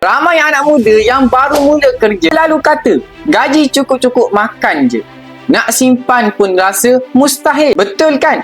Ramai anak muda yang baru mula kerja lalu kata, gaji cukup-cukup makan je. Nak simpan pun rasa mustahil. Betul kan?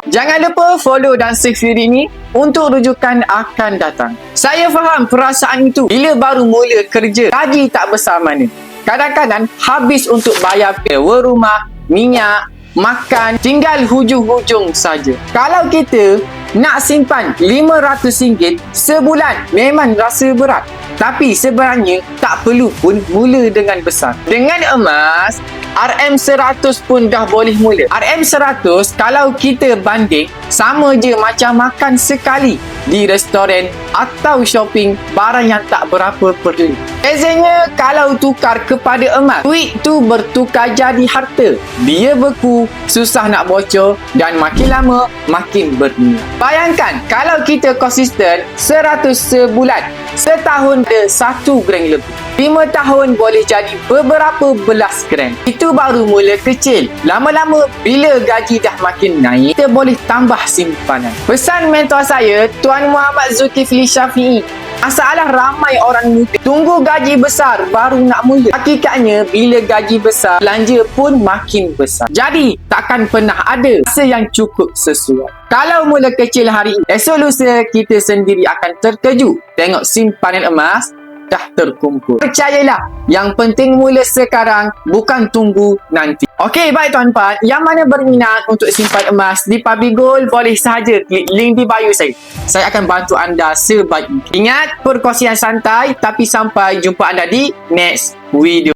Jangan lupa follow dan save video ini untuk rujukan akan datang. Saya faham perasaan itu bila baru mula kerja, gaji tak besar mana. Kadang-kadang habis untuk bayar sewa rumah, minyak, makan, tinggal hujung-hujung saja. Kalau kita nak simpan RM500 sebulan memang rasa berat. Tapi sebenarnya tak perlu pun mula dengan besar. Dengan emas, RM100 pun dah boleh mula. RM100 kalau kita banding sama je macam makan sekali di restoran atau shopping barang yang tak berapa peduli. Bezanya kalau tukar kepada emas, duit tu bertukar jadi harta. Dia beku, susah nak bocor dan makin lama makin bernilai. Bayangkan kalau kita konsisten 100 sebulan, setahun ada 1 gram lebih. 5 tahun boleh jadi beberapa belas gram. Itu baru mula kecil. Lama-lama bila gaji dah makin naik, kita boleh tambah simpanan. Pesan mentor saya, Tuan Muhammad Zulkifli Syafi'i, masalah ramai orang muda tunggu gaji besar baru nak mula. Hakikatnya bila gaji besar, belanja pun makin besar. Jadi takkan pernah ada masa yang cukup sesuai. Kalau mula kecil hari ini, esok lusa kita sendiri akan terkejut tengok simpanan emas dah terkumpul. Percayalah, yang penting mula sekarang, bukan tunggu nanti. Okey, baik tuan-tuan, yang mana berminat untuk simpan emas di Public Gold, boleh sahaja klik link di bio saya. Saya akan bantu anda sebaik mungkin. Ingat, perkongsian santai, tapi sampai jumpa anda di next video.